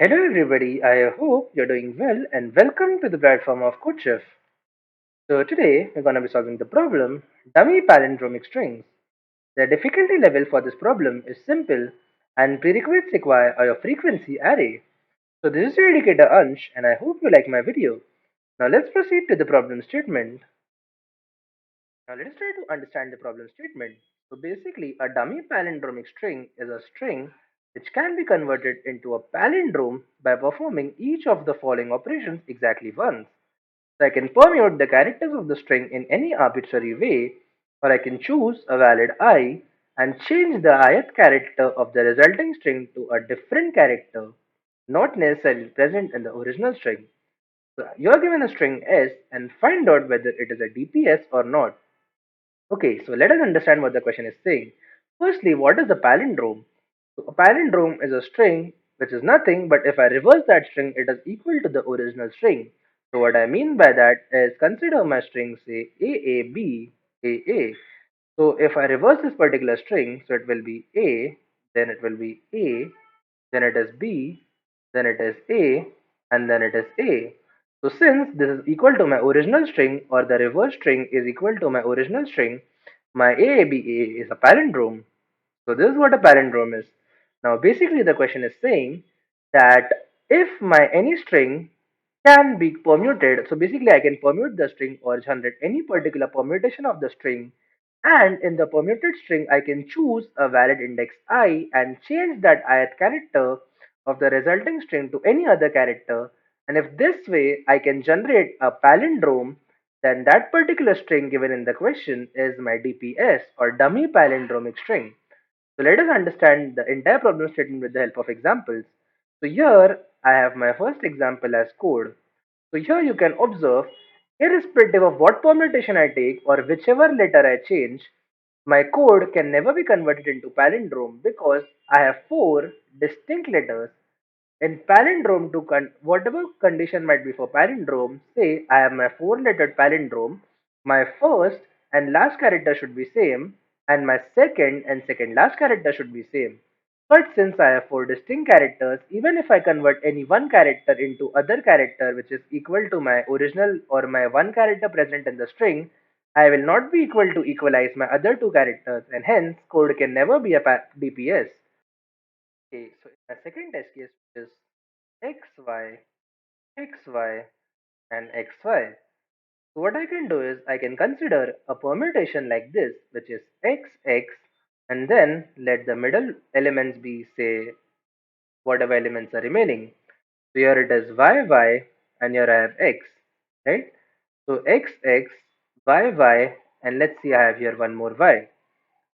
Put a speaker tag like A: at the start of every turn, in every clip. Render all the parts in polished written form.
A: Hello everybody, I hope you're doing well and welcome to the platform of CodeChef. So today we're going to be solving the problem dummy palindromic strings. The difficulty level for this problem is simple and prerequisites require a frequency array. So this is your educator Ansh and I hope you like my video. Now let's proceed to the problem statement. Now let us try to understand the problem statement. So basically a dummy palindromic string is a string which can be converted into a palindrome by performing each of the following operations exactly once. So I can permute the characters of the string in any arbitrary way, or I can choose a valid I and change the ith character of the resulting string to a different character, not necessarily present in the original string. So you are given a string S and find out whether it is a DPS or not. Okay, so let us understand what the question is saying. Firstly, what is a palindrome? So a palindrome is a string which is nothing but if I reverse that string, it is equal to the original string. So what I mean by that is consider my string say AAB, AA. So if I reverse this particular string, so it will be A, then it will be A, then it is B, then it is A, and then it is A. So since this is equal to my original string or the reverse string is equal to my original string, my AABA is a palindrome. So this is what a palindrome is. Now basically the question is saying that if my any string can be permuted, so basically I can permute the string or generate any particular permutation of the string, and in the permuted string I can choose a valid index I and change that ith character of the resulting string to any other character, and if this way I can generate a palindrome, then that particular string given in the question is my DPS or dummy palindromic string. So let us understand the entire problem statement with the help of examples. So here I have my first example as code. So here you can observe, irrespective of what permutation I take or whichever letter I change, my code can never be converted into palindrome because I have four distinct letters. In palindrome, whatever condition might be for palindrome, say I have my four-lettered palindrome, my first and last character should be same, and my second and second last character should be same. But since I have four distinct characters, even if I convert any one character into other character which is equal to my original or my one character present in the string, I will not be equal to equalize my other two characters, and hence code can never be a DPS. Okay, so in my second test case is xy, xy, and xy. So what I can do is I can consider a permutation like this, which is xx, and then let the middle elements be, say, whatever elements are remaining. So here it is yy, and here I have x, right? So xx, yy, and let's see, I have here one more y.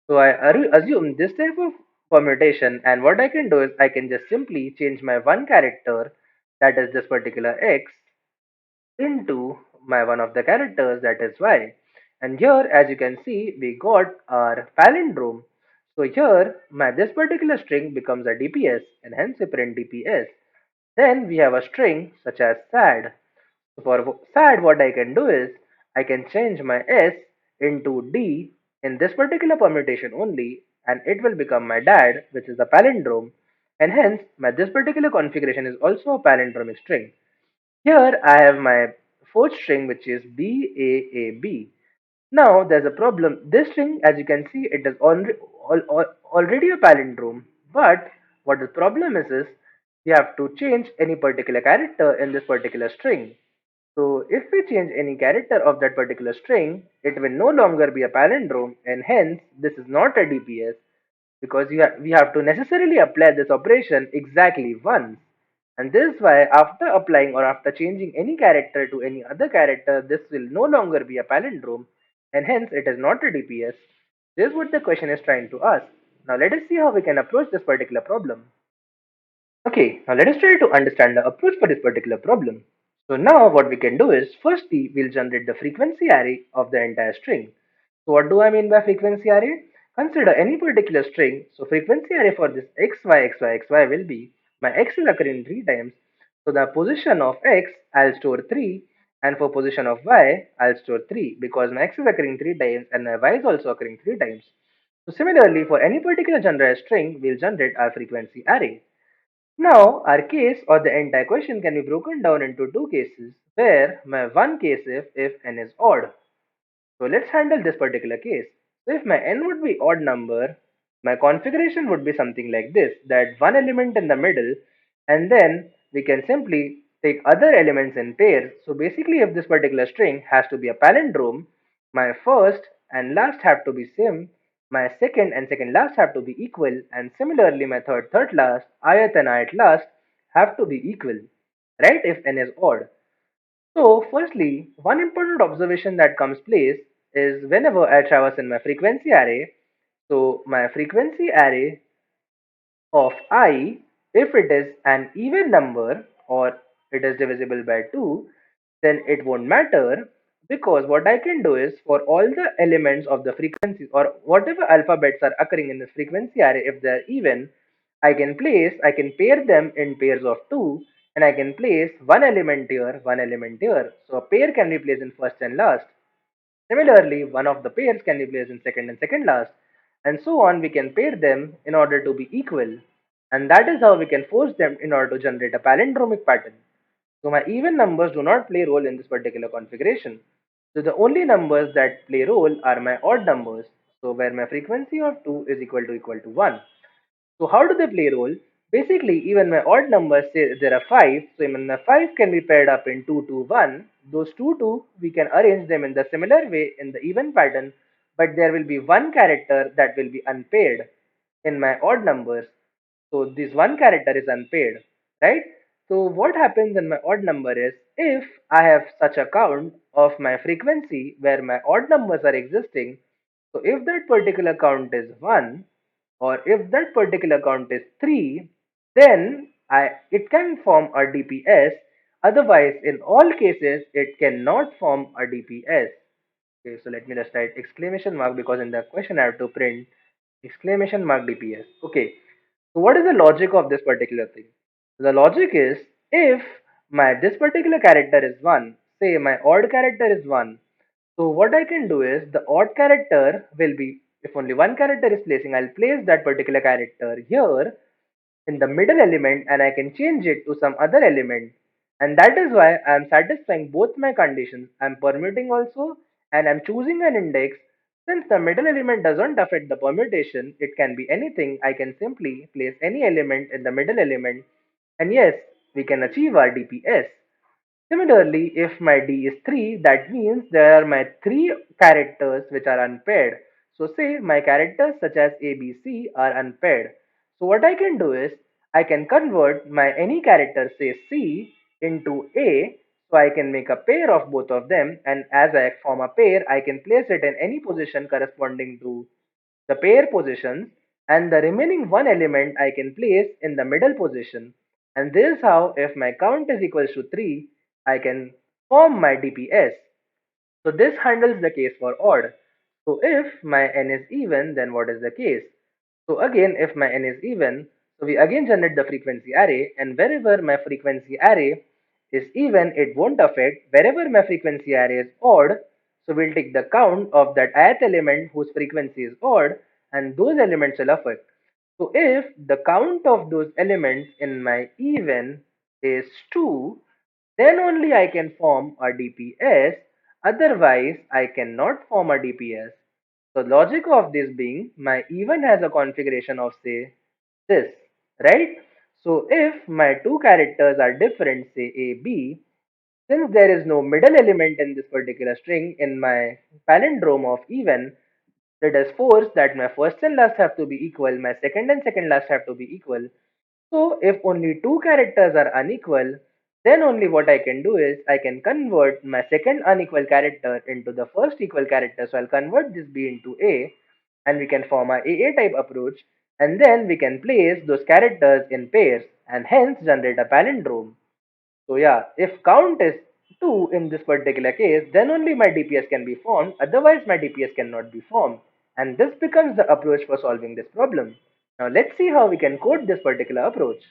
A: So I assume this type of permutation, and what I can do is I can just simply change my one character, that is this particular x, into my one of the characters, that is y. And here as you can see we got our palindrome. So here my this particular string becomes a DPS and hence we print DPS. Then we have a string such as sad. So for sad, what I can do is I can change my S into D in this particular permutation only, and it will become my dad, which is a palindrome, and hence my this particular configuration is also a palindromic string. Here I have my fourth string, which is BAAB. Now there's a problem. This string, as you can see, it is already a palindrome. But what the problem is we have to change any particular character in this particular string. So if we change any character of that particular string, it will no longer be a palindrome, and hence this is not a DPS because we have to necessarily apply this operation exactly once. And this is why after applying or after changing any character to any other character, this will no longer be a palindrome, and hence it is not a DPS. This is what the question is trying to ask. Now let us see how we can approach this particular problem. Okay, now let us try to understand the approach for this particular problem. So now what we can do is, firstly, we'll generate the frequency array of the entire string. So what do I mean by frequency array? Consider any particular string. So frequency array for this xy will be, my x is occurring 3 times. So the position of x, I'll store 3, and for position of y, I'll store 3 because my x is occurring 3 times and my y is also occurring 3 times. So similarly, for any particular generated string, we'll generate our frequency array. Now, our case or the entire question can be broken down into two cases where my one case if n is odd. So let's handle this particular case. So if my n would be odd number, my configuration would be something like this, that one element in the middle, and then we can simply take other elements in pairs. So basically if this particular string has to be a palindrome, my first and last have to be same, my second and second last have to be equal, and similarly my third last, ith and ith last have to be equal, right, if n is odd. So, firstly, one important observation that comes place is whenever I traverse in my frequency array, so my frequency array of I, if it is an even number or it is divisible by 2, then it won't matter, because what I can do is for all the elements of the frequency or whatever alphabets are occurring in this frequency array, if they are even, I can pair them in pairs of 2, and I can place one element here, one element here. So a pair can be placed in first and last. Similarly, one of the pairs can be placed in second and second last, and so on. We can pair them in order to be equal, and that is how we can force them in order to generate a palindromic pattern. So my even numbers do not play role in this particular configuration. So the only numbers that play role are my odd numbers. So where my frequency of 2 is equal to 1. So how do they play role? Basically, even my odd numbers, say there are 5, so even the 5 can be paired up in 2, 2, 1. Those 2, 2, we can arrange them in the similar way in the even pattern, but there will be one character that will be unpaired in my odd numbers. So this one character is unpaired, right? So what happens in my odd number is, if I have such a count of my frequency where my odd numbers are existing, so if that particular count is 1, or if that particular count is 3, then it can form a DPS. Otherwise, in all cases, it cannot form a DPS. Okay, so let me just write exclamation mark, because in the question I have to print exclamation mark DPS. Okay, so what is the logic of this particular thing? The logic is, if my this particular character is 1, say my odd character is 1, so what I can do is the odd character will be, if only one character is placing, I'll place that particular character here in the middle element, and I can change it to some other element. And that is why I am satisfying both my conditions. I am permuting also, and I am choosing an index. Since the middle element doesn't affect the permutation, it can be anything. I can simply place any element in the middle element, and yes, we can achieve our DPS. Similarly, if my D is 3, that means there are my 3 characters which are unpaired. So say my characters such as A, B, C are unpaired. So what I can do is, I can convert my any character, say C, into A. So I can make a pair of both of them, and as I form a pair, I can place it in any position corresponding to the pair positions, and the remaining one element I can place in the middle position. And this is how, if my count is equals to 3, I can form my DPS. So this handles the case for odd. So if my n is even, then what is the case? So again, if my n is even, so we again generate the frequency array, and wherever my frequency array is even, it won't affect. Wherever my frequency array is odd, so we'll take the count of that ith element whose frequency is odd, and those elements will affect. So if the count of those elements in my even is 2, then only I can form a DPS, otherwise I cannot form a DPS. So logic of this being, my even has a configuration of say this, right? So if my two characters are different, say A, B, since there is no middle element in this particular string in my palindrome of even, it is forced that my first and last have to be equal, my second and second last have to be equal. So if only two characters are unequal, then only what I can do is I can convert my second unequal character into the first equal character. So I'll convert this B into A, and we can form a AA type approach, and then we can place those characters in pairs and hence generate a palindrome. So yeah, if count is 2 in this particular case, then only my DPS can be formed, otherwise my DPS cannot be formed. And this becomes the approach for solving this problem. Now let's see how we can code this particular approach.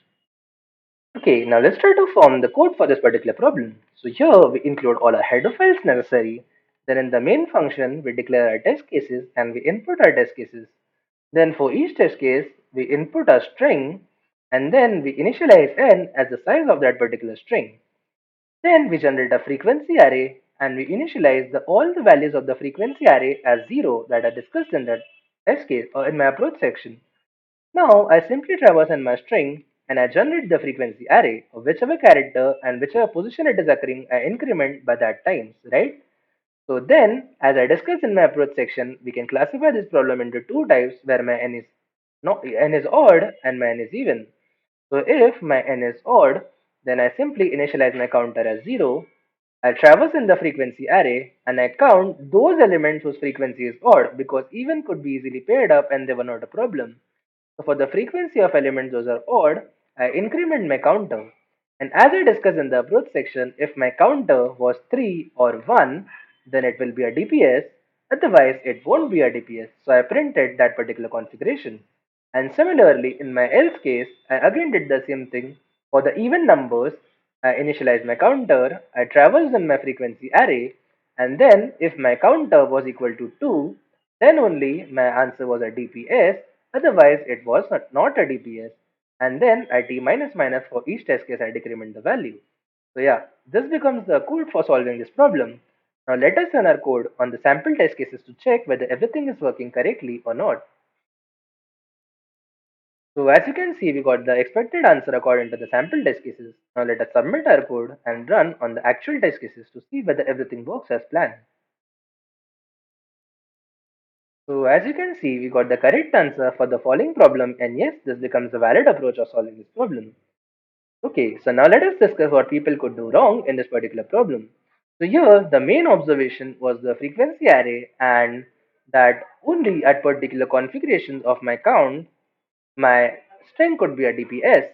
A: Okay, now let's try to form the code for this particular problem. So here we include all our header files necessary. Then in the main function, we declare our test cases and we input our test cases. Then for each test case, we input a string, and then we initialize n as the size of that particular string. Then we generate a frequency array and we initialize all the values of the frequency array as 0 that I discussed in that test case or in my approach section. Now I simply traverse in my string and I generate the frequency array of whichever character and whichever position it is occurring I increment by that times, right? So then, as I discussed in my approach section, we can classify this problem into two types where my n is not n is odd and my n is even. So if my n is odd, then I simply initialize my counter as 0. I traverse in the frequency array and I count those elements whose frequency is odd because even could be easily paired up and they were not a problem. So for the frequency of elements those are odd, I increment my counter. And as I discussed in the approach section, if my counter was 3 or 1, then it will be a DPS, otherwise it won't be a DPS. So I printed that particular configuration. And similarly, in my else case, I again did the same thing. For the even numbers, I initialize my counter, I traverse in my frequency array, and then if my counter was equal to 2, then only my answer was a DPS, otherwise it was not a DPS. And then I t minus minus for each test case I decrement the value. So yeah, this becomes the code for solving this problem. Now let us run our code on the sample test cases to check whether everything is working correctly or not. So as you can see, we got the expected answer according to the sample test cases. Now let us submit our code and run on the actual test cases to see whether everything works as planned. So as you can see, we got the correct answer for the following problem, and yes, this becomes a valid approach of solving this problem. Okay, so now let us discuss what people could do wrong in this particular problem. So here, the main observation was the frequency array and that only at particular configurations of my count, my string could be a DPS,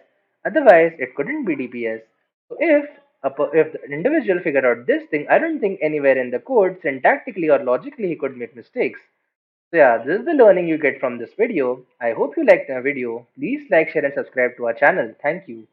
A: otherwise it couldn't be DPS. So if the individual figured out this thing, I don't think anywhere in the code, syntactically or logically, he could make mistakes. So yeah, this is the learning you get from this video. I hope you liked the video. Please like, share and subscribe to our channel. Thank you.